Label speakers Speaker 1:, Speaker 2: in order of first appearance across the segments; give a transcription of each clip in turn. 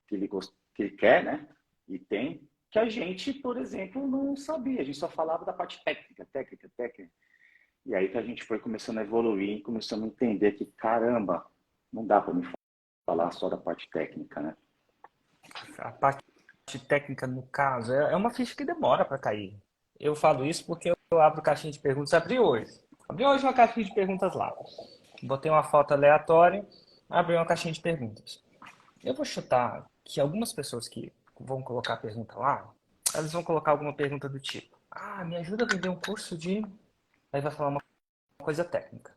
Speaker 1: que ele quer, né? E tem, que a gente, por exemplo, não sabia. A gente só falava da parte técnica, técnica, técnica. E aí que a gente foi começando a evoluir, começando a entender que, caramba, não dá para me falar só da parte técnica, né?
Speaker 2: A parte técnica, no caso, é uma ficha que demora para cair. Eu falo isso porque eu abro caixinha de perguntas, abri hoje. Abri hoje uma caixinha de perguntas lá. Botei uma foto aleatória, abri uma caixinha de perguntas. Eu vou chutar que algumas pessoas que vão colocar a pergunta lá, elas vão colocar alguma pergunta do tipo: Ah, me ajuda a vender um curso de. Aí vai falar uma coisa técnica.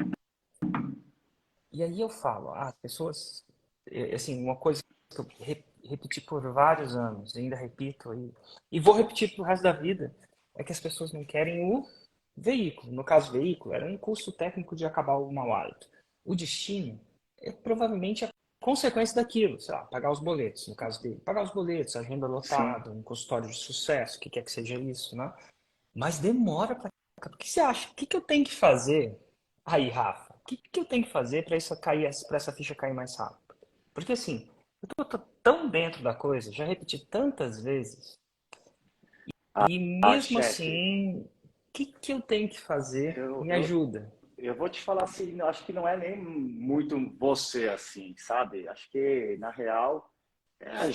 Speaker 2: E aí eu falo, as pessoas, assim, uma coisa que eu repeti por vários anos, ainda repito, e vou repetir pro resto da vida, é que as pessoas não querem o veículo. No caso, veículo era um curso técnico de acabar o mau hálito. O destino é provavelmente a consequência daquilo, sei lá, pagar os boletos, no caso dele. Pagar os boletos, agenda
Speaker 1: Sim.
Speaker 2: lotada, um consultório de sucesso, o que quer que seja isso, né? Mas demora pra. O que você acha? O que eu tenho que fazer aí, Rafa? O que eu tenho que fazer para isso cair, para essa ficha cair mais rápido? Porque assim, eu tô tão dentro da coisa, já repeti tantas vezes, e
Speaker 1: Ah,
Speaker 2: mesmo
Speaker 1: chefe,
Speaker 2: assim, o que eu tenho que fazer?
Speaker 1: eu,
Speaker 2: Me
Speaker 1: eu,
Speaker 2: ajuda.
Speaker 1: eu vou te falar assim, acho que não é nem muito você assim, sabe? Acho que, na real, é a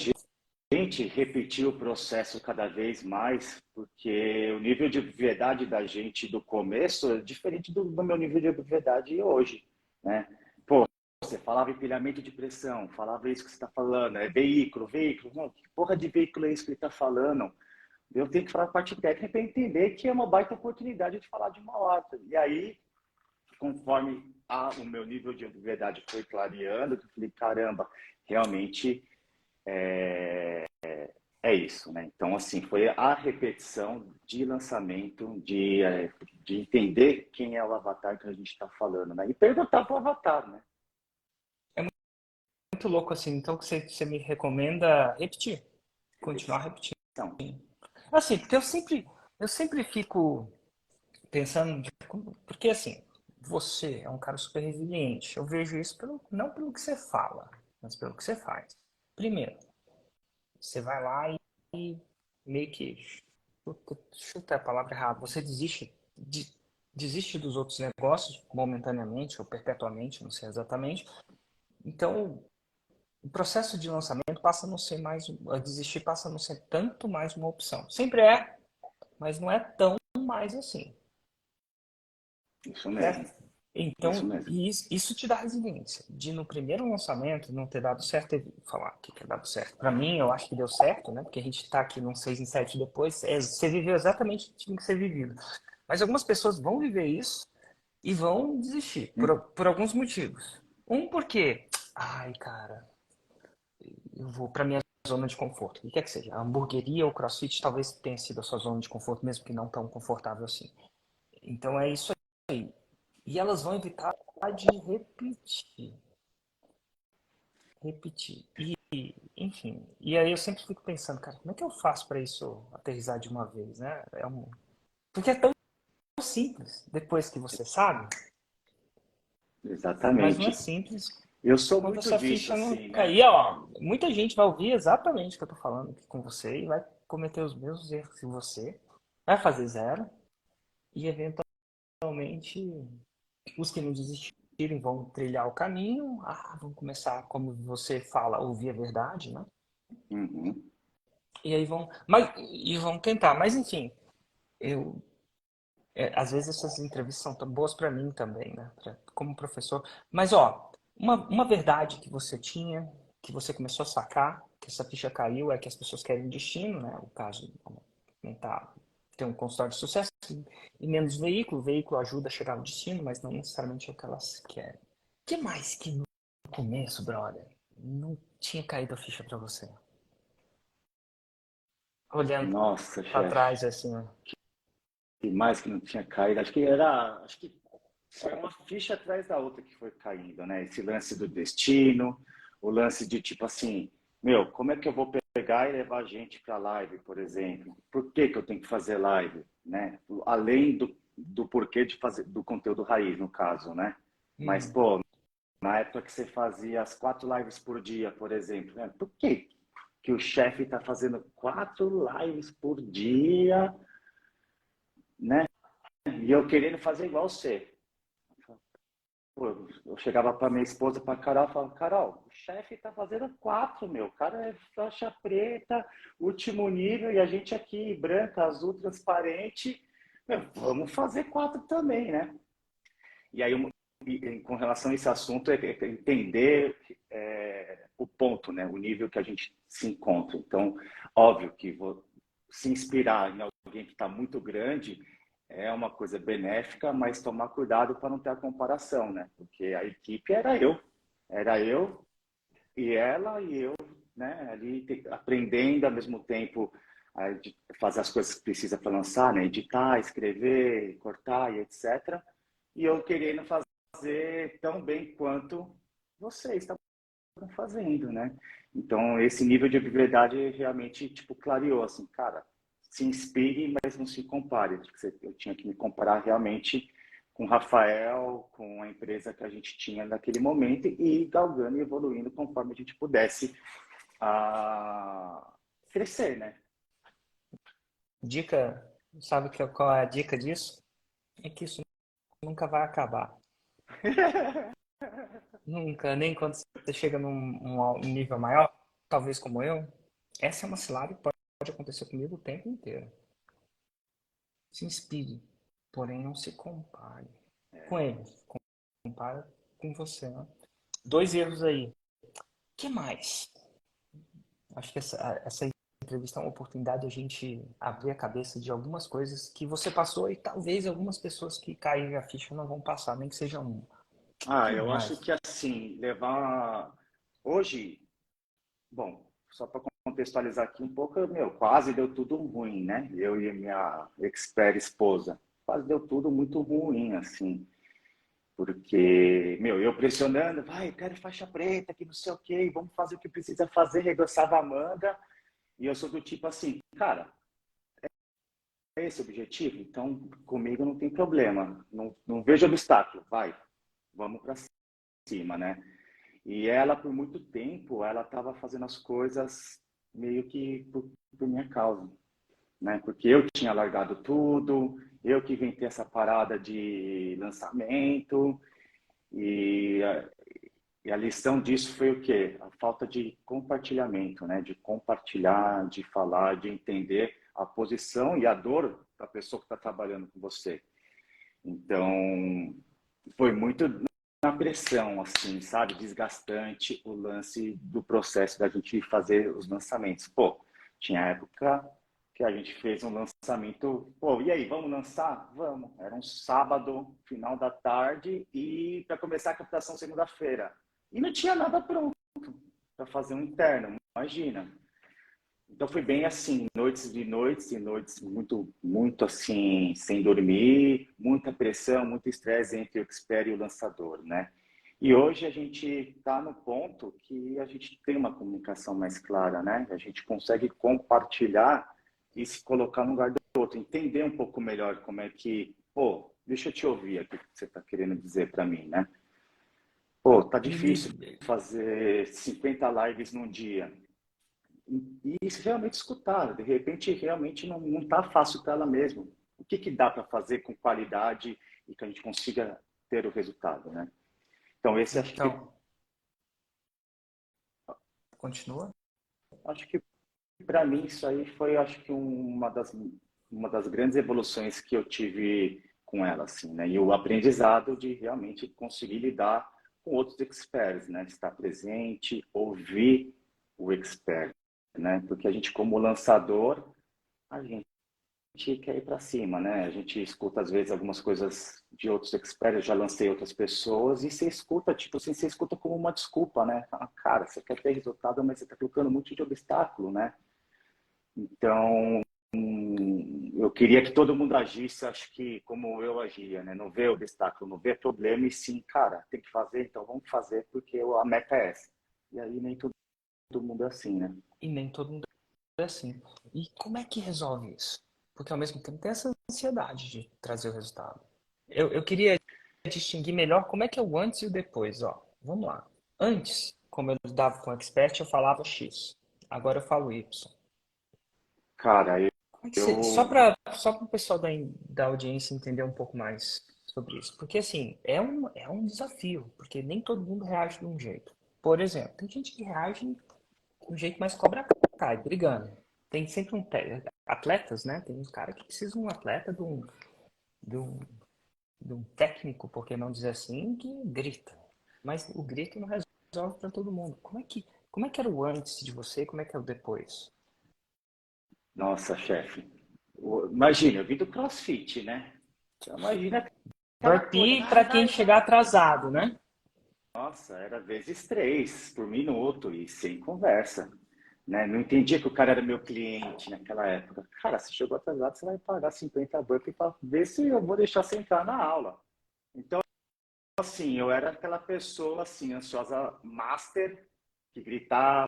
Speaker 1: gente repetir o processo cada vez mais, porque o nível de verdade da gente do começo é diferente do meu nível de verdade hoje, né? Pô, você falava empilhamento de pressão, falava isso que você está falando, é veículo, veículo. Não, que porra de veículo é isso que ele está falando? Eu tenho que falar a parte técnica para entender que é uma baita oportunidade de falar de uma lata. E aí, conforme o meu nível de verdade foi clareando, eu falei, caramba, realmente é isso, né? Então, assim, foi a repetição de lançamento, de entender quem é o avatar que a gente está falando, né? E perguntar para o avatar, né?
Speaker 2: É muito louco assim, então que você me recomenda repetir, continuar
Speaker 1: Repetição.
Speaker 2: repetindo. Assim, porque eu sempre fico pensando, porque assim, você é um cara super resiliente. Eu vejo isso não pelo que você fala, mas pelo que você faz. Primeiro, você vai lá e meio que chuta a palavra errada. Você desiste dos outros negócios momentaneamente ou perpetuamente, não sei exatamente. Então, o processo de lançamento passa a não ser mais, a desistir passa a não ser tanto mais uma opção. Sempre é, mas não é tão mais assim.
Speaker 1: Isso mesmo,
Speaker 2: Certo?
Speaker 1: isso
Speaker 2: Então,
Speaker 1: mesmo.
Speaker 2: isso te dá resiliência. De no primeiro lançamento não ter dado certo, falar o que é dado certo. Para mim, eu acho que deu certo, né? Porque a gente está aqui num 6 em 7 depois, você viveu exatamente o que tinha que ser vivido. Mas algumas pessoas vão viver isso e vão desistir, por alguns motivos. Um, porque, ai, cara, eu vou para minha zona de conforto. O que quer que seja. A hamburgueria ou crossfit talvez tenha sido a sua zona de conforto, mesmo que não tão confortável assim. Então é isso aí. E elas vão evitar de repetir. Repetir. Enfim. E aí eu sempre fico pensando, cara, como é que eu faço para isso aterrissar de uma vez, né? Porque é tão simples depois que você sabe, mas não é
Speaker 1: Exatamente.
Speaker 2: simples
Speaker 1: Eu sou
Speaker 2: quando
Speaker 1: muito
Speaker 2: essa
Speaker 1: disso,
Speaker 2: ficha não
Speaker 1: assim, né?
Speaker 2: cair. Ó, muita gente vai ouvir exatamente o que eu tô falando aqui com você e vai cometer os mesmos erros que você, vai fazer zero e eventualmente os que não desistirem vão trilhar o caminho, vão começar, como você fala, a ouvir a verdade, né?
Speaker 1: Uhum.
Speaker 2: E aí vão tentar. Mas enfim, eu às vezes essas entrevistas são tão boas para mim também, né? Como professor. Mas ó, uma verdade que você tinha, que você começou a sacar, que essa ficha caiu, é que as pessoas querem destino, né? O caso tentar ter um consultório de sucesso e menos veículo. O veículo ajuda a chegar no destino, mas não necessariamente é o que elas querem. O que mais que no começo, brother, não tinha caído a ficha para você? Olhando
Speaker 1: Nossa,
Speaker 2: para
Speaker 1: chefe.
Speaker 2: trás, assim, ó.
Speaker 1: E mais que não tinha caído. Acho que foi uma ficha atrás da outra que foi caindo, né? Esse lance do destino, o lance de tipo assim, meu, como é que eu vou pegar e levar a gente para live, por exemplo? Por que que eu tenho que fazer live, né? Além do porquê de fazer do conteúdo raiz, no caso, né? Mas,
Speaker 2: Uhum.
Speaker 1: pô, na época que você fazia as 4 lives por dia, por exemplo, né? Por quê? que o chefe está fazendo 4 lives por dia, né? E eu querendo fazer igual você. Pô, eu chegava para minha esposa, para Carol, e falava, Carol, o chefe tá fazendo 4, meu. O cara é faixa preta, último nível, e a gente aqui, branca, azul, transparente. Meu, vamos fazer 4 também, né? E aí, com relação a esse assunto, é entender o ponto, né? O nível que a gente se encontra. Então, óbvio que se inspirar em alguém que está muito grande é uma coisa benéfica, mas tomar cuidado para não ter a comparação, né? Porque a equipe era eu e ela e eu, né? Ali aprendendo ao mesmo tempo a fazer as coisas que precisa para lançar, né? Editar, escrever, cortar e etc. E eu querendo fazer tão bem quanto vocês estavam fazendo, né? Então, esse nível de habilidade realmente, tipo, clareou, assim, cara, se inspire, mas não se compare. Eu tinha que me comparar realmente com o Rafael, com a empresa que a gente tinha naquele momento e ir galgando e evoluindo conforme a gente pudesse crescer, né?
Speaker 2: Dica, sabe qual é a dica disso? É que isso nunca vai acabar. Nunca, nem quando você chega num nível maior, talvez como eu. Essa é uma cilada que pode acontecer comigo o tempo inteiro. Se inspire, porém não se compare com eles. Compare com você, né? 2 erros aí. Que mais? Acho que essa entrevista é uma oportunidade de a gente abrir a cabeça de algumas coisas que você passou e talvez algumas pessoas que caírem a ficha não vão passar, nem que seja uma. Que
Speaker 1: Eu acho
Speaker 2: mais?
Speaker 1: que assim, levar. Hoje, bom, só para contextualizar aqui um pouco, meu, quase deu tudo ruim, né? Eu e minha expert esposa. Quase deu tudo muito ruim, assim. Porque, meu, eu pressionando, vai, eu quero faixa preta, que não sei o quê, vamos fazer o que precisa fazer, regaçava a manga. E eu sou do tipo assim, cara, é esse o objetivo? Então, comigo não tem problema. Não vejo obstáculo, vai, vamos para cima, né? E ela, por muito tempo, ela estava fazendo as coisas meio que por minha causa, né? Porque eu tinha largado tudo, eu que inventei essa parada de lançamento, e a lição disso foi o quê? A falta de compartilhamento, né? De compartilhar, de falar, de entender a posição e a dor da pessoa que está trabalhando com você. Então, foi muito na pressão, assim, sabe? Desgastante o lance do processo da gente fazer os lançamentos. Pô, tinha época que a gente fez um lançamento, pô, e aí, vamos lançar? Vamos. Era um sábado, final da tarde, e para começar a captação segunda-feira. E não tinha nada pronto para fazer um interno, imagina. Então foi bem assim, noites e noites e noites muito, muito assim, sem dormir, muita pressão, muito estresse entre o expert e o lançador, né? E hoje a gente está no ponto que a gente tem uma comunicação mais clara, né? A gente consegue compartilhar e se colocar no lugar do outro, entender um pouco melhor como é que, pô, deixa eu te ouvir aqui o que você está querendo dizer para mim, né? Pô, tá difícil
Speaker 2: E
Speaker 1: fazer 50 lives num dia e realmente escutar. De repente, realmente não está fácil para ela mesmo. O que, que dá para fazer com qualidade e que a gente consiga ter o resultado, né? Então, esse
Speaker 2: então, continua.
Speaker 1: acho que para mim isso aí foi, acho que uma das grandes evoluções que eu tive com ela, assim, né? E o aprendizado de realmente conseguir lidar com outros experts, né? Estar presente, ouvir o expert, né? Porque a gente, como lançador, a gente quer ir para cima, né? A gente escuta às vezes algumas coisas de outros experts, eu já lancei outras pessoas e você escuta, tipo assim, você escuta como uma desculpa, né? Fala, cara, você quer ter resultado, mas você está colocando um monte de obstáculo, né? Então, eu queria que todo mundo agisse, acho que como eu agia, né? Não ver obstáculo, não ver problema e sim, cara, tem que fazer, então vamos fazer porque a meta é essa. E aí nem todo mundo é assim, né?
Speaker 2: E nem todo mundo é assim. E como é que resolve isso? Porque ao mesmo tempo tem essa ansiedade de trazer o resultado. Eu queria distinguir melhor como é que é o antes e o depois, ó. Vamos lá. Antes, como eu lidava com o expert, eu falava X. Agora eu falo Y.
Speaker 1: Cara,
Speaker 2: Como é que
Speaker 1: eu...
Speaker 2: só para o pessoal da audiência entender um pouco mais sobre isso. Porque, assim, é um desafio, porque nem todo mundo reage de um jeito. Por exemplo, tem gente que reage de um jeito mais cobra cai, brigando. Tem sempre atletas, né? Tem uns caras que precisam de um atleta, de um, de um técnico, por que não dizer assim, que grita. Mas o grito não resolve para todo mundo. Como é que era o antes de você? Como é que é o depois?
Speaker 1: Nossa, chefe. Imagina, eu vim do CrossFit, né? Então, imagina aquela coisa.
Speaker 2: Burpee para quem chegar atrasado, né?
Speaker 1: Nossa, era vezes 3 por minuto e sem conversa. Né? Não entendia que o cara era meu cliente naquela época. Cara, se chegou atrasado, você vai pagar 50 burpees para ver se eu vou deixar você entrar na aula. Então, assim, eu era aquela pessoa, assim, ansiosa master, que gritava,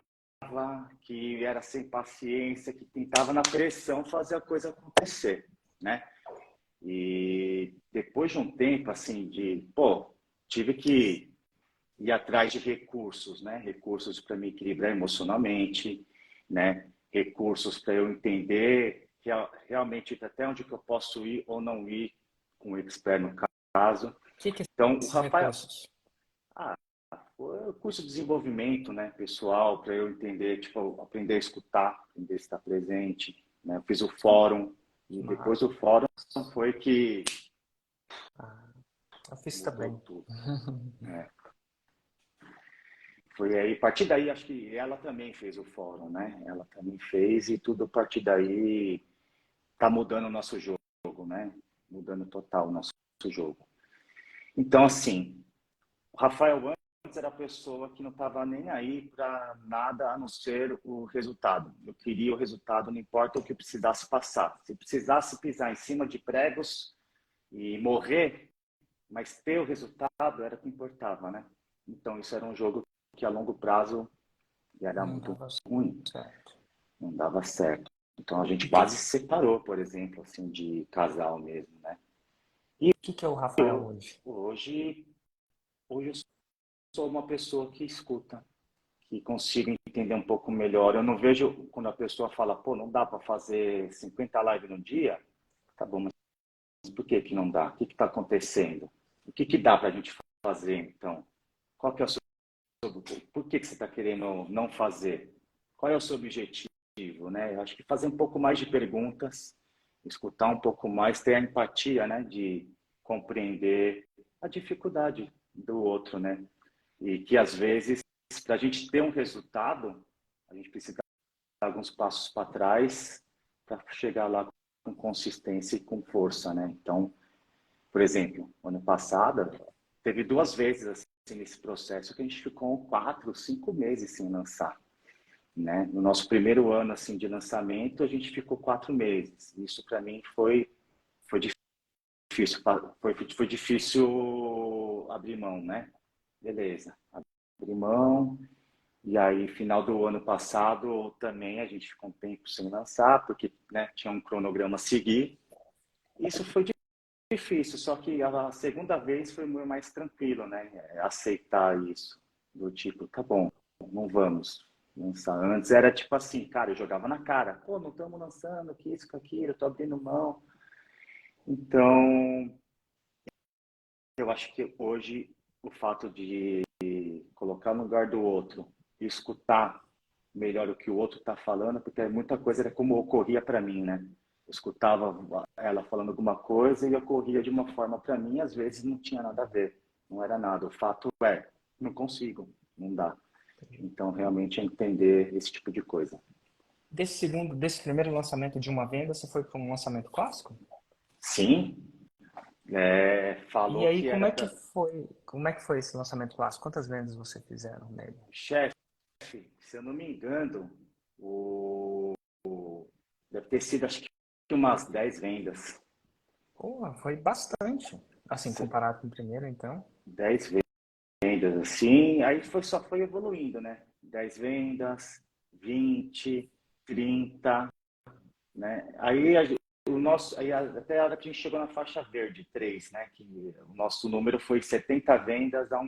Speaker 1: que era sem paciência, que tentava na pressão fazer a coisa acontecer, né? E depois de um tempo, assim, tive que ir atrás de recursos, né? Recursos para me equilibrar emocionalmente, né? Recursos para eu entender realmente até onde que eu posso ir ou não ir com o expert no caso.
Speaker 2: Que
Speaker 1: Então, o
Speaker 2: esses
Speaker 1: Rafael,
Speaker 2: recursos?
Speaker 1: ah, foi o curso de desenvolvimento, né, pessoal, para eu entender, tipo, aprender a escutar, aprender a estar presente, né? Eu fiz o fórum e depois
Speaker 2: Mas,
Speaker 1: do fórum foi que
Speaker 2: ah, eu fiz
Speaker 1: mudou
Speaker 2: também.
Speaker 1: tudo, né? Foi aí, a partir daí, acho que ela também fez o fórum, né? Ela também fez e tudo a partir daí tá mudando o nosso jogo, né? Mudando total o nosso jogo. Então, assim, o Rafael antes era a pessoa que não estava nem aí para nada a não ser o resultado. Eu queria o resultado, não importa o que eu precisasse passar. Se precisasse pisar em cima de pregos e morrer, mas ter o resultado era o que importava, né? Então, isso era um jogo que a longo prazo era
Speaker 2: Não
Speaker 1: muito
Speaker 2: dava
Speaker 1: ruim,
Speaker 2: certo.
Speaker 1: não dava certo. Então, a gente
Speaker 2: E
Speaker 1: quase se separou, por exemplo, assim, de casal mesmo, né? E
Speaker 2: que é o Rafael
Speaker 1: eu,
Speaker 2: hoje?
Speaker 1: hoje eu sou uma pessoa que escuta, que consigo entender um pouco melhor. Eu não vejo quando a pessoa fala, pô, não dá para fazer 50 lives no dia. Tá bom, mas por que que não dá? O que está acontecendo? O que que dá para a gente fazer, então? Qual que é o seu... Por que que você está querendo não fazer? Qual é o seu objetivo, né? Eu acho que fazer um pouco mais de perguntas, escutar um pouco mais, ter a empatia, né? De compreender a dificuldade do outro, né? E que às vezes, para a gente ter um resultado, a gente precisa dar alguns passos para trás para chegar lá com consistência e com força, né? Então, por exemplo, ano passado, teve 2 vezes assim, nesse processo que a gente ficou 4, 5 meses sem lançar, né? No nosso primeiro ano assim de lançamento, a gente ficou 4 meses. Isso para mim foi difícil, foi difícil abrir mão, né? Beleza, abrir mão. E aí, final do ano passado, também a gente ficou um tempo sem lançar, porque né, tinha um cronograma a seguir. Isso foi difícil, só que a segunda vez foi mais tranquilo, né? Aceitar isso. Do tipo, tá bom, não vamos lançar. Antes era tipo assim, cara, eu jogava na cara. Pô, não estamos lançando, que isso, que aquilo, eu tô abrindo mão. Então, eu acho que hoje o fato de colocar no lugar do outro e escutar melhor o que o outro está falando, porque muita coisa era como ocorria para mim, né? Eu escutava ela falando alguma coisa e ocorria de uma forma para mim, às vezes não tinha nada a ver, não era nada. O fato é, não consigo, não dá. Então, realmente é entender esse tipo de coisa.
Speaker 2: Desse primeiro lançamento de uma venda, você foi para um lançamento clássico?
Speaker 1: Sim,
Speaker 2: E
Speaker 1: falou
Speaker 2: aí,
Speaker 1: que era
Speaker 2: como é que foi esse lançamento clássico? Quantas vendas você fizeram nele?
Speaker 1: chefe, se eu não me engano, deve ter sido acho que umas 10 vendas.
Speaker 2: Pô, foi bastante. Assim, comparado com o primeiro, então.
Speaker 1: 10 vendas assim, aí só foi evoluindo, né? 10 vendas, 20, 30, né? Aí até a hora que a gente chegou na faixa verde, 3, né? Que o nosso número foi 70 vendas a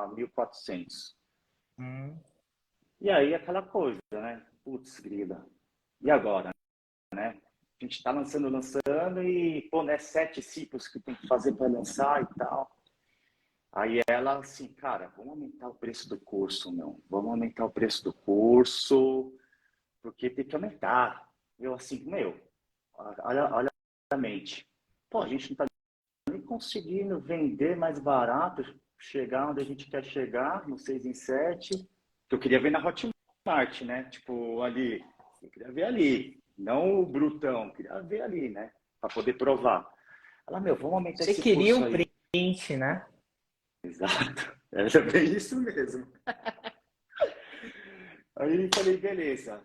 Speaker 1: 1.400.
Speaker 2: Hum,
Speaker 1: E aí aquela coisa, né? putz, grila, e agora, né? A gente está lançando e, pô, né, 7 ciclos que tem que fazer para lançar e tal. Aí ela, assim, cara, vamos aumentar o preço do curso, meu. Vamos aumentar o preço do curso, porque tem que aumentar. Eu, assim, meu, olha a mente. Pô, a gente não está nem conseguindo vender mais barato, chegar onde a gente quer chegar, no 6 em 7. Que eu queria ver na Hotmart, né? Tipo, ali. Eu queria ver ali. Não o brutão, eu queria ver ali, né? Para poder provar. Ela, meu, vamos aumentar
Speaker 2: Você
Speaker 1: esse
Speaker 2: queria
Speaker 1: curso
Speaker 2: um
Speaker 1: aí.
Speaker 2: print, né?
Speaker 1: Exato. Era bem isso mesmo. Aí falei, beleza.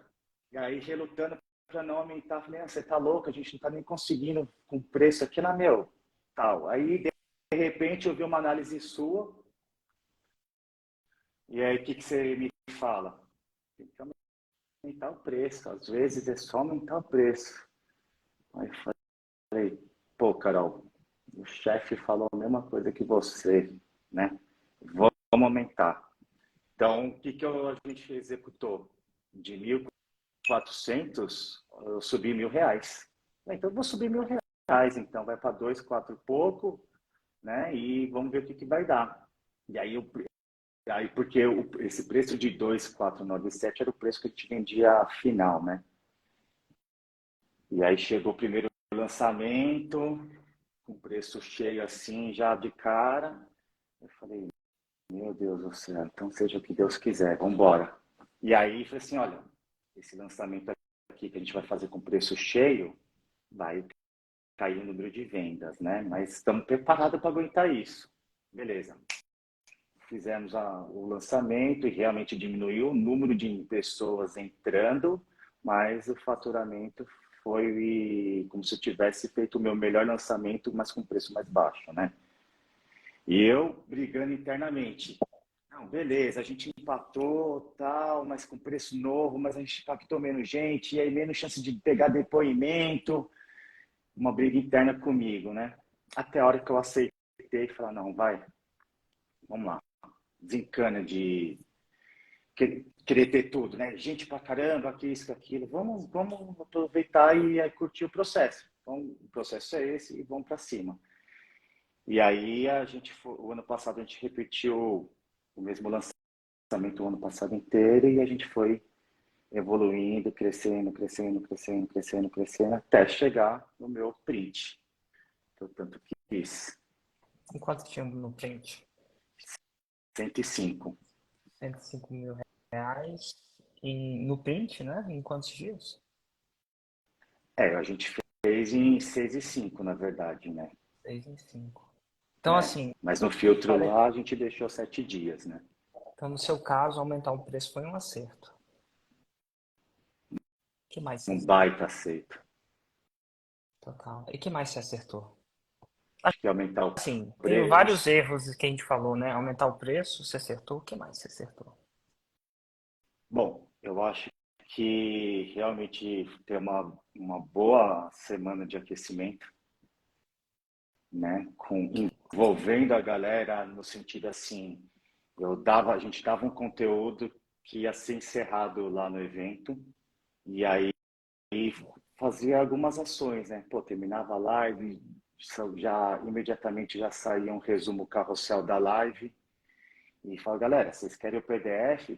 Speaker 1: E aí, relutando para não aumentar, falei, ah, você tá louco, a gente não tá nem conseguindo com preço aqui na meu. Tal. Aí, de repente, eu vi uma análise sua, e aí o que, que você me fala? Tem que aumentar o preço, às vezes é só aumentar o preço. Aí eu falei, pô, Carol, o chefe falou a mesma coisa que você, né? Vamos aumentar. Então, o que, que a gente executou? De 1.400, eu subi R$ 1.000. Então, eu vou subir R$ 1.000. Então, vai para 2, 4 e pouco, né? E vamos ver o que, que vai dar. E aí, porque esse preço de 2.497 era o preço que a gente vendia final, né? E aí chegou o primeiro lançamento, com preço cheio assim, já de cara. Eu falei, meu Deus do céu, então seja o que Deus quiser, vamos embora. E aí, falei assim, olha, esse lançamento aqui que a gente vai fazer com preço cheio, vai cair o número de vendas, né? Mas estamos preparados para aguentar isso. Beleza. Fizemos o lançamento e realmente diminuiu o número de pessoas entrando, mas o faturamento foi como se eu tivesse feito o meu melhor lançamento, mas com preço mais baixo, né? E eu brigando internamente. Não, beleza, a gente empatou, tal, mas com preço novo, mas a gente captou menos gente, e aí menos chance de pegar depoimento, uma briga interna comigo, né? Até a hora que eu aceitei e falei, não, vai, vamos lá. Desencana de querer ter tudo, né? Gente pra caramba, aqui, isso, aquilo. Vamos aproveitar e aí, curtir o processo. Então, o processo é esse e vamos para cima. E aí, o ano passado, a gente repetiu o mesmo lançamento o ano passado inteiro e a gente foi evoluindo, crescendo, até chegar no meu print, que eu tanto quis.
Speaker 2: E quanto tinha no print?
Speaker 1: 105.
Speaker 2: R$ 105.000. E no print, né? Em quantos dias?
Speaker 1: A gente fez em 6 e 5, na verdade, né?
Speaker 2: 6 em 5. Então,
Speaker 1: É.
Speaker 2: assim,
Speaker 1: Mas no filtro lá a gente deixou 7 dias, né?
Speaker 2: então, no seu caso, aumentar o preço foi um acerto. O que mais você
Speaker 1: Um
Speaker 2: acertou?
Speaker 1: baita aceito.
Speaker 2: Total. E o que mais você acertou?
Speaker 1: Acho que aumentar o
Speaker 2: Assim, tem vários
Speaker 1: preço.
Speaker 2: erros que a gente falou, né? Aumentar o preço, você acertou. O que mais você acertou?
Speaker 1: Bom, eu acho que realmente ter uma boa semana de aquecimento, né? Envolvendo a galera no sentido assim, a gente dava um conteúdo que ia ser encerrado lá no evento, e aí fazia algumas ações, né? Pô, terminava a live, já imediatamente já saía um resumo carrossel da live e fala, galera, vocês querem o PDF?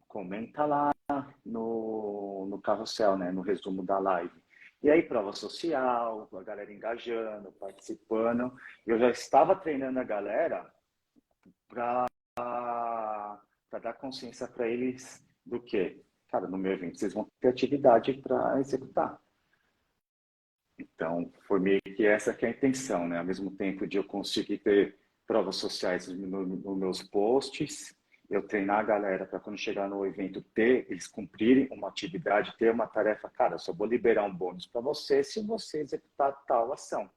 Speaker 1: Comenta lá no carrossel, né? No resumo da live. E aí, prova social, a galera engajando, participando. Eu já estava treinando a galera para dar consciência para eles do que, cara, no meu evento vocês vão ter atividade para executar. Então, foi meio que essa que é a intenção, né? Ao mesmo tempo de eu conseguir ter provas sociais nos meus posts, eu treinar a galera para quando chegar no evento eles cumprirem uma atividade, ter uma tarefa. Cara, eu só vou liberar um bônus para você se você executar tal ação.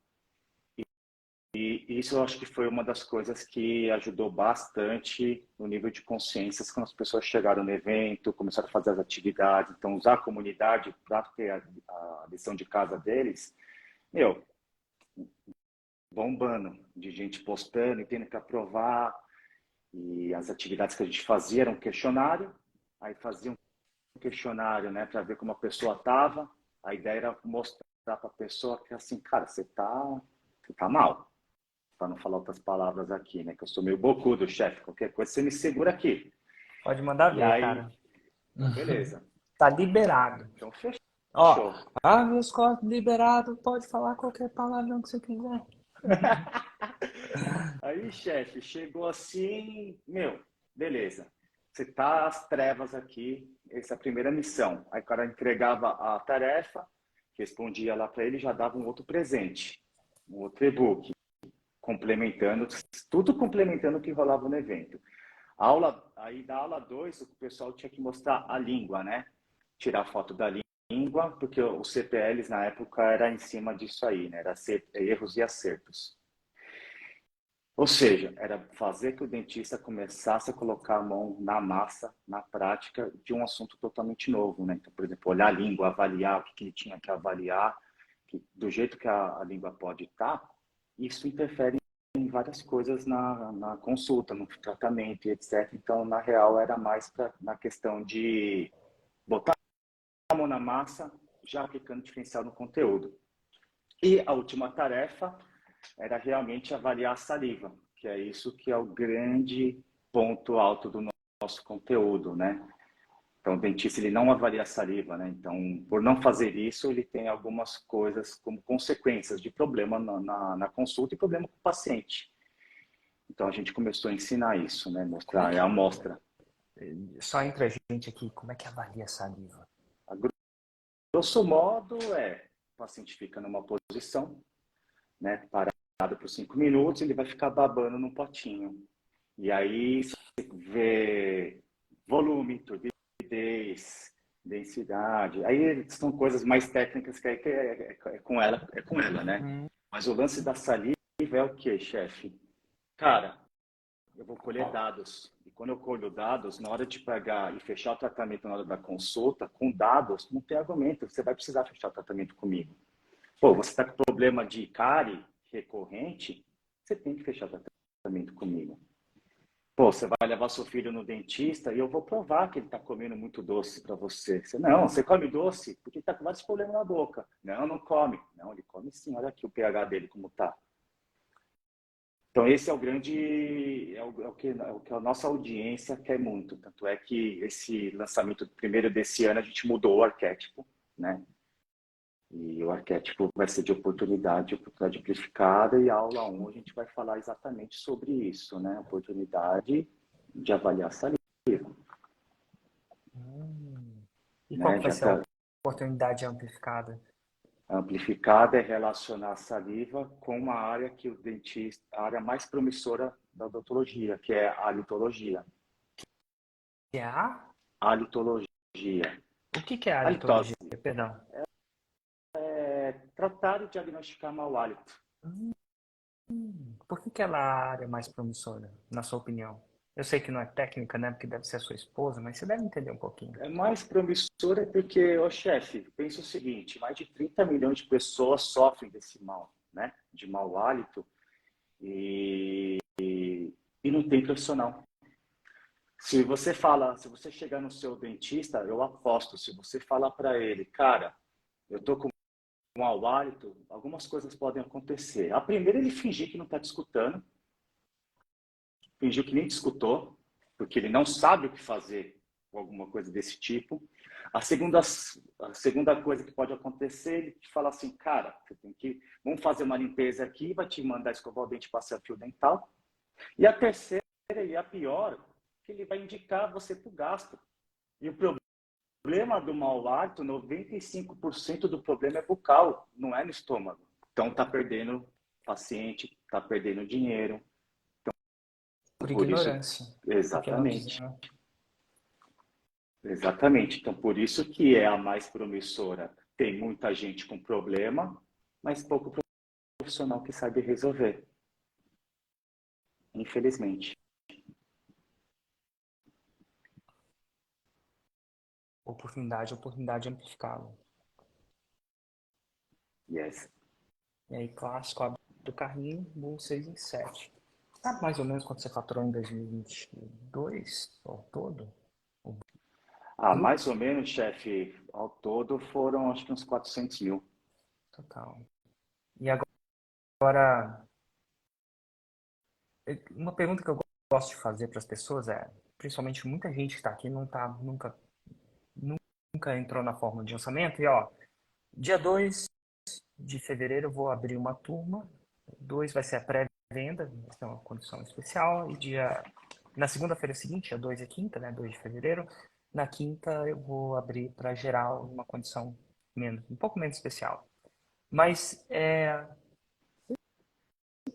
Speaker 1: E isso eu acho que foi uma das coisas que ajudou bastante no nível de consciências quando as pessoas chegaram no evento, começaram a fazer as atividades, então usar a comunidade para ter a lição de casa deles, meu, bombando de gente postando e tendo que aprovar. E as atividades que a gente fazia eram um questionário, aí faziam questionário, né, para ver como a pessoa estava. A ideia era mostrar para a pessoa que, assim, cara, você tá mal. Para não falar outras palavras aqui, né, que eu sou meio bocudo, chefe. Qualquer coisa, você me segura aqui.
Speaker 2: Pode mandar
Speaker 1: E
Speaker 2: ver,
Speaker 1: aí,
Speaker 2: cara.
Speaker 1: então, beleza.
Speaker 2: Tá liberado.
Speaker 1: Então,
Speaker 2: Ó,
Speaker 1: fechou.
Speaker 2: habeas corpus liberado, pode falar qualquer palavrão que você quiser.
Speaker 1: Aí, chefe, chegou assim, meu, beleza. Você tá às trevas aqui, essa é a primeira missão. Aí o cara entregava a tarefa, respondia lá para ele, já dava um outro presente, um outro e-book, complementando, tudo complementando o que rolava no evento. Aí da aula 2, o pessoal tinha que mostrar a língua, né? Tirar foto da língua, porque os CPLs na época era em cima disso aí, né? Era erros e acertos. Ou seja, era fazer que o dentista começasse a colocar a mão na massa, na prática, de um assunto totalmente novo, né? Então, por exemplo, olhar a língua, avaliar o que ele tinha que avaliar, do jeito que a língua pode estar, isso interfere em várias coisas na consulta, no tratamento, etc. Então, na real, era mais na questão de botar a mão na massa, já aplicando diferencial no conteúdo. E a última tarefa era realmente avaliar a saliva, que é isso que é o grande ponto alto do nosso conteúdo, né? Então, o dentista ele não avalia a saliva, né? Então, por não fazer isso, ele tem algumas coisas como consequências de problema na consulta e problema com o paciente. Então, a gente começou a ensinar isso, né?
Speaker 2: Como é
Speaker 1: Mostrar
Speaker 2: que,
Speaker 1: a amostra.
Speaker 2: só entre a gente aqui, como é que avalia a saliva?
Speaker 1: A grosso modo, o paciente fica numa posição, né? Parado por 5 minutos, ele vai ficar babando num potinho. E aí você vê volume, turbidez, densidade. Aí são coisas mais técnicas que é com ela, né? Mas o lance da saliva é o quê, chefe? Cara, eu vou colher dados. E quando eu colho dados, na hora de pagar e fechar o tratamento na hora da consulta, com dados, não tem argumento. Você vai precisar fechar o tratamento comigo. Pô, você está com problema de cárie recorrente, você tem que fechar o tratamento comigo. Pô, você vai levar seu filho no dentista e eu vou provar que ele está comendo muito doce para você. Não, você come doce porque ele está com vários problemas na boca. Não, não come. Não, ele come sim. Olha aqui o pH dele como está. Então, esse é o grande, é o que a nossa audiência quer muito. Tanto é que esse lançamento primeiro desse ano, a gente mudou o arquétipo, né? E o arquétipo vai ser de oportunidade amplificada, e a aula 1 a gente vai falar exatamente sobre isso, né? Oportunidade de avaliar a saliva,
Speaker 2: E qual
Speaker 1: né?
Speaker 2: que vai
Speaker 1: Já
Speaker 2: ser a
Speaker 1: tá
Speaker 2: oportunidade amplificada?
Speaker 1: amplificada é relacionar a saliva com uma área que o dentista, a área mais promissora da odontologia, que é a halitologia.
Speaker 2: Que é a?
Speaker 1: Halitologia.
Speaker 2: O que é a
Speaker 1: Halitose.
Speaker 2: litologia? Perdão.
Speaker 1: É tratar e diagnosticar mau hálito.
Speaker 2: Por que ela é a área mais promissora, na sua opinião? Eu sei que não é técnica, né? Porque deve ser a sua esposa, mas você deve entender um pouquinho.
Speaker 1: É mais promissora porque, ô chefe, pensa o seguinte, mais de 30 milhões de pessoas sofrem desse mal, né? De mau hálito e não tem profissional. Se você chegar no seu dentista, eu aposto, se você falar para ele, cara, eu tô com mau hálito, algumas coisas podem acontecer. A primeira, ele fingir que não está te escutando, fingiu que nem te escutou, porque ele não sabe o que fazer com alguma coisa desse tipo. A segunda coisa que pode acontecer, ele te fala assim, cara, vamos fazer uma limpeza aqui, vai te mandar escovar o dente, passar fio dental. E a terceira, e a pior, que ele vai indicar você para o gasto. E o problema do mau hálito, 95% do problema é bucal, não é no estômago. Então está perdendo paciente, está perdendo dinheiro.
Speaker 2: Por
Speaker 1: Por isso,
Speaker 2: ignorância. Por que não dizer,
Speaker 1: exatamente.
Speaker 2: né?
Speaker 1: Exatamente. Então, por isso que é a mais promissora. Tem muita gente com problema, mas pouco profissional que sabe resolver. Infelizmente.
Speaker 2: Oportunidade amplificada.
Speaker 1: Yes.
Speaker 2: E aí, clássico, abre o carrinho, boom, 6 em 7. Sabe mais ou menos quanto você faturou em 2022 ao todo?
Speaker 1: Ah,
Speaker 2: Grupo
Speaker 1: mais ou menos, chefe, ao todo foram acho que uns 400 mil.
Speaker 2: total. E agora, uma pergunta que eu gosto de fazer para as pessoas é, principalmente muita gente que está aqui não tá, nunca entrou na forma de lançamento, e ó, dia 2 de fevereiro eu vou abrir uma turma, 2 vai ser a pré-venda, vai ser uma condição especial, e na segunda-feira seguinte, dia 2 é quinta, né, 2 de fevereiro, na quinta eu vou abrir para geral uma condição um pouco menos especial. Mas se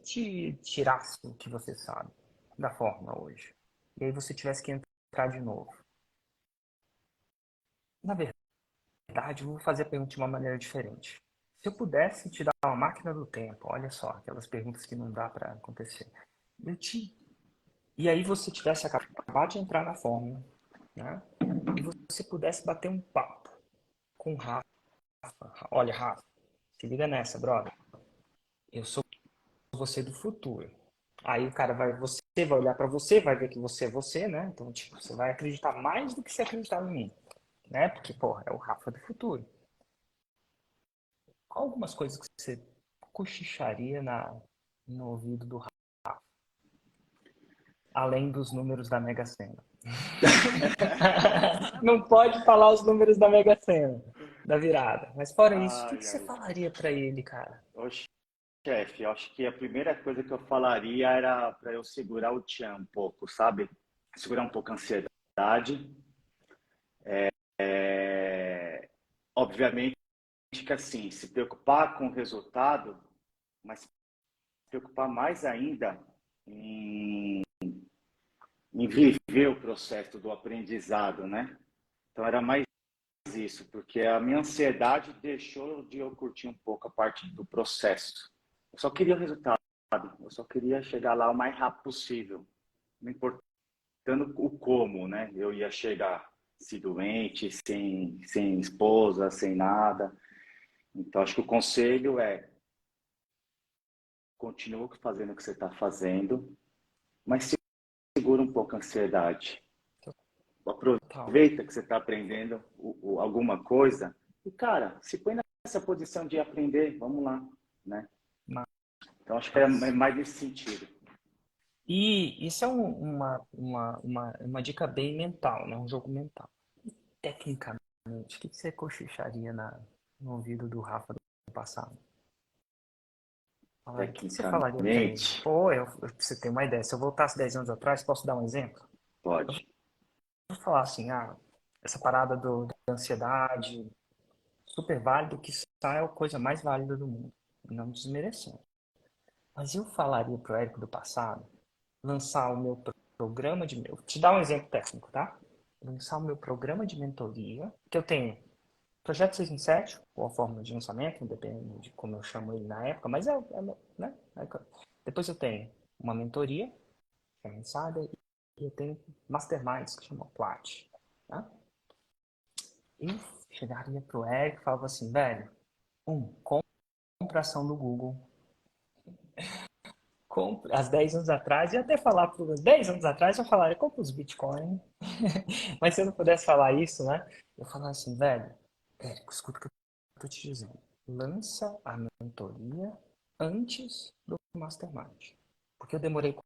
Speaker 2: te tirasse o que você sabe da forma hoje, e aí você tivesse que entrar de novo, na verdade, eu vou fazer a pergunta de uma maneira diferente. Se eu pudesse te dar uma máquina do tempo, olha só, aquelas perguntas que não dá para acontecer. E aí você tivesse acabado de entrar na fórmula, né? E você pudesse bater um papo com o Rafa. Olha, Rafa, se liga nessa, brother. Eu sou você do futuro. Aí o cara você vai olhar para você, vai ver que você é você, né? Então, tipo, você vai acreditar mais do que você acreditar em mim, né? Porque, porra, é o Rafa do futuro. Qual algumas coisas que você cochicharia no ouvido do Rafa, além dos números da Mega Sena? Não pode falar os números da Mega Sena, da virada. Mas fora isso, o que
Speaker 1: Ai,
Speaker 2: você
Speaker 1: ai.
Speaker 2: falaria pra ele, cara?
Speaker 1: Ô, chefe, eu acho que a primeira coisa que eu falaria era para eu segurar o tchan um pouco, sabe? Segurar um pouco a ansiedade. É, obviamente que assim, se preocupar com o resultado, mas se preocupar mais ainda em, em viver o processo do aprendizado, né? Então era mais isso, porque a minha ansiedade deixou de eu curtir um pouco a parte do processo. Eu só queria o resultado, eu só queria chegar lá o mais rápido possível, não importando o como, né? Eu ia chegar se doente, sem esposa, sem nada. Então acho que o conselho é continua fazendo o que você está fazendo, mas segura um pouco a ansiedade.
Speaker 2: Total.
Speaker 1: Aproveita que você está aprendendo alguma coisa e, cara, se põe nessa posição de aprender, vamos lá, né? Então, acho que é
Speaker 2: Mas...
Speaker 1: mais nesse sentido.
Speaker 2: E isso é uma dica bem mental, né? Um jogo mental. Tecnicamente, o que você cochicharia no ouvido do Rafa do passado? O que você falaria pra ele?
Speaker 1: Tecnicamente,
Speaker 2: Pô, pra você ter uma ideia, se eu voltasse 10 anos atrás, posso dar um exemplo? Eu
Speaker 1: pode.
Speaker 2: vou falar assim, essa parada da ansiedade, super válido, que isso é a coisa mais válida do mundo. Não desmerecendo. Mas eu falaria pro Érico do passado lançar o meu programa de... Vou te dar um exemplo técnico, tá? Lançar o meu programa de mentoria, que eu tenho Projeto 6 em 7, ou a forma de lançamento, depende de como eu chamo ele na época, mas né? Depois eu tenho uma mentoria, que é mensada, e eu tenho masterminds, que chama Plat. Tá? E chegaria pro Eric e falava assim, velho, compra ação no Google. Compra, há 10 anos atrás, e até falar por 10 anos atrás, eu falaria, compra os Bitcoin. Mas se eu não pudesse falar isso, né? Eu falaria assim, velho, Érico, escuta o que eu tô te dizendo. Lança a mentoria antes do Mastermind. Porque eu demorei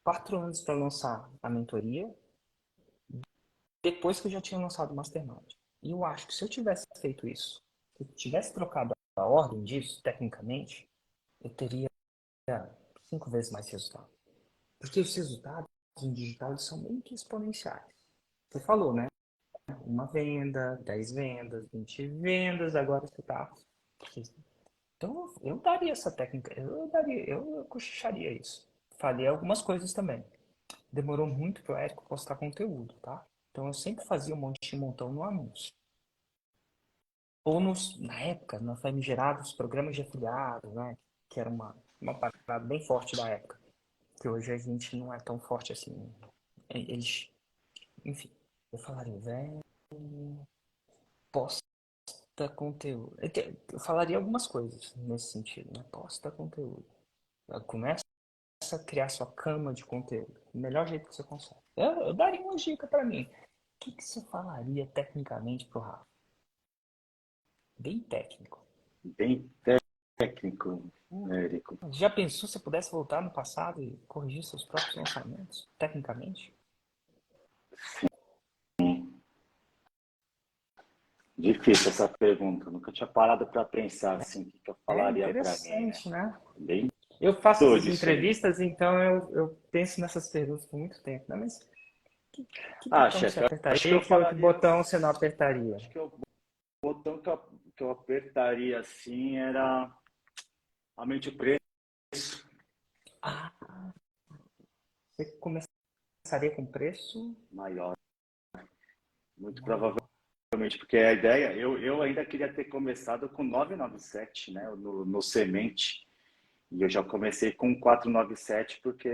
Speaker 2: 4 anos para lançar a mentoria, depois que eu já tinha lançado o Mastermind. E eu acho que se eu tivesse feito isso, se eu tivesse trocado a ordem disso, tecnicamente, eu teria 5 vezes mais resultado. Porque os resultados em digital são meio que exponenciais. Você falou, né? Uma venda, 10 vendas, 20 vendas, agora você está. Então eu daria essa técnica, eu cochicharia isso. Faria algumas coisas também. Demorou muito para o Érico postar conteúdo, tá? Então eu sempre fazia um monte de montão no anúncio. Ou na época, na famigerados programas de afiliados, né? Que era uma parada bem forte da época. Que hoje a gente não é tão forte assim. Eles, enfim, eu falaria, velho, posta conteúdo. Eu falaria algumas coisas nesse sentido, né? Posta conteúdo. Começa a criar sua cama de conteúdo. O melhor jeito que você consegue. Eu daria uma dica pra mim. que você falaria tecnicamente pro Rafa? Bem técnico.
Speaker 1: Bem técnico, Érico.
Speaker 2: Já pensou se você pudesse voltar no passado e corrigir seus próprios lançamentos, tecnicamente?
Speaker 1: Difícil essa pergunta. Nunca tinha parado para pensar assim, o que que eu
Speaker 2: É
Speaker 1: falaria para mim, né?
Speaker 2: interessante, né?
Speaker 1: Bem
Speaker 2: Eu faço essas
Speaker 1: doido isso aí.
Speaker 2: entrevistas, então eu penso nessas perguntas por muito tempo, né? Mas que
Speaker 1: Ah,
Speaker 2: botão você
Speaker 1: chefe, eu acho que
Speaker 2: apertaria
Speaker 1: eu
Speaker 2: e que
Speaker 1: falaria.
Speaker 2: botão você não apertaria?
Speaker 1: Acho que o botão que eu apertaria assim era aumente o preço
Speaker 2: Ah, você começaria com preço
Speaker 1: maior. Muito
Speaker 2: maior.
Speaker 1: provavelmente, porque a ideia, eu ainda queria ter começado com 997, né? No semente. E eu já comecei com 497 porque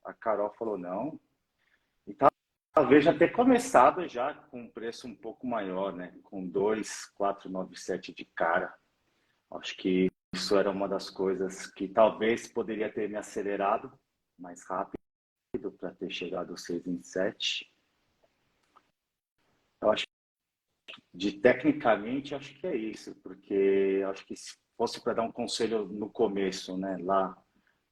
Speaker 1: a Carol falou não. E talvez já ter começado já com um preço um pouco maior, né? Com 2,497 de cara. Acho que isso era uma das coisas que talvez poderia ter me acelerado mais rápido para ter chegado aos 627. Eu acho que de tecnicamente acho que é isso, porque acho que se fosse para dar um conselho no começo, né, lá,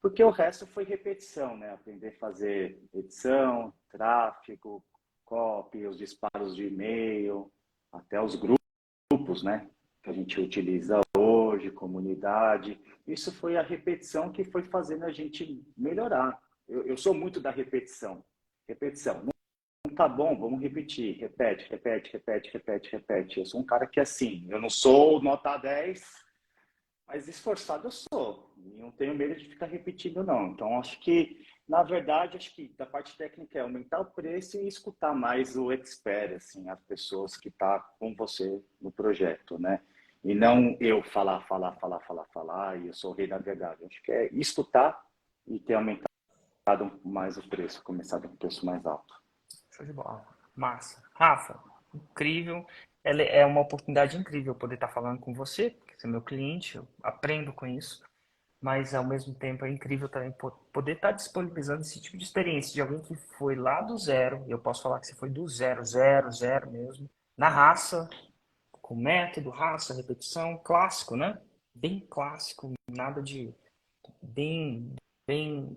Speaker 1: porque o resto foi repetição, né? Aprender a fazer edição, tráfego, copy, os disparos de e-mail, até os grupos, né? Que a gente utiliza hoje, comunidade. Isso foi a repetição que foi fazendo a gente melhorar. Eu sou muito da repetição. Repetição. Não tá bom, vamos repetir. Repete, repete, repete, repete, repete. Eu sou um cara que, assim, eu não sou nota 10, mas esforçado eu sou. E não tenho medo de ficar repetindo, não. Então, acho que, na verdade, acho que da parte técnica é aumentar o preço e escutar mais o expert, assim, as pessoas que estão com você no projeto, né? E não eu falar, falar, falar, falar, falar, e eu sou o rei da verdade. Acho que é escutar e ter aumentado mais o preço, começado com o preço mais alto.
Speaker 2: Show de bola. Massa. Rafa, incrível. É uma oportunidade incrível poder estar falando com você, porque você é meu cliente, eu aprendo com isso. Mas ao mesmo tempo é incrível também poder estar disponibilizando esse tipo de experiência de alguém que foi lá do zero, e eu posso falar que você foi do zero, zero, zero mesmo, na raça, com método, raça, repetição, clássico, né? Bem clássico, nada de bem, bem,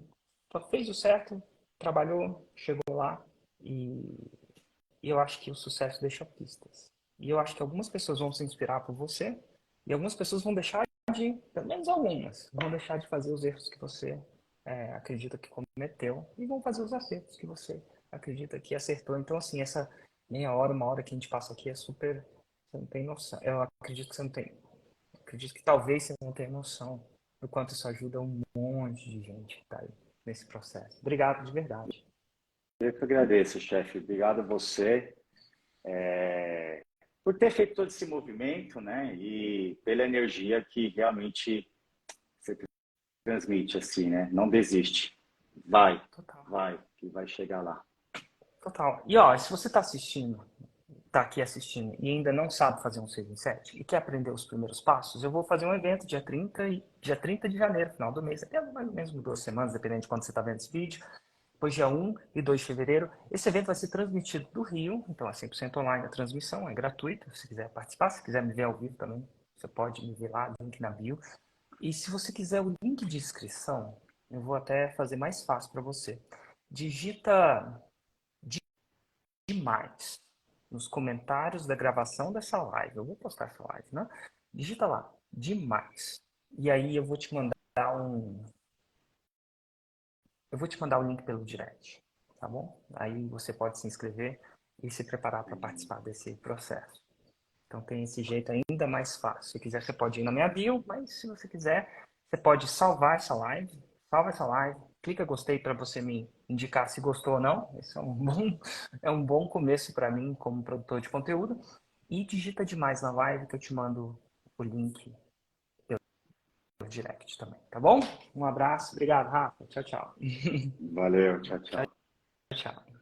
Speaker 2: só fez o certo, trabalhou, chegou lá e, e eu acho que o sucesso deixa pistas. E eu acho que algumas pessoas vão se inspirar por você e algumas pessoas vão deixar de, pelo menos algumas, vão deixar de fazer os erros que você acredita que cometeu e vão fazer os acertos que você acredita que acertou. Então, assim, essa meia hora, uma hora que a gente passa aqui é super. Você não tem noção. Eu acredito que você não tem. Acredito que talvez você não tenha noção do quanto isso ajuda um monte de gente que está aí nesse processo. Obrigado de verdade.
Speaker 1: Eu que agradeço, chefe. Obrigado a você por ter feito todo esse movimento, né? E pela energia que realmente você transmite, assim, né? Não desiste. Vai,
Speaker 2: Total.
Speaker 1: vai, que vai chegar lá.
Speaker 2: Total. E ó, se você está assistindo, está aqui assistindo e ainda não sabe fazer um 6 em 7 e quer aprender os primeiros passos, eu vou fazer um evento dia 30 de janeiro, final do mês, até mais ou menos 2 semanas, dependendo de quando você está vendo esse vídeo. Depois, dia 1 e 2 de fevereiro. Esse evento vai ser transmitido do Rio, então é 100% online a transmissão, é gratuito. Se quiser participar, se quiser me ver ao vivo também, você pode me ver lá, link na bio. E se você quiser o link de inscrição, eu vou até fazer mais fácil para você. Digita demais nos comentários da gravação dessa live. Eu vou postar essa live, né? Digita lá, demais. E aí eu vou te mandar o link pelo direct, tá bom? Aí você pode se inscrever e se preparar para participar desse processo. Então tem esse jeito ainda mais fácil. Se quiser, você pode ir na minha bio, mas se você quiser, você pode salva essa live, clica gostei para você me indicar se gostou ou não. Esse é um bom começo para mim como produtor de conteúdo. E digita demais na live que eu te mando o link pelo direct também, tá bom? Um abraço, obrigado, Rafa. Tchau, tchau.
Speaker 1: Valeu, tchau,
Speaker 2: Tchau,
Speaker 1: tchau.
Speaker 2: tchau.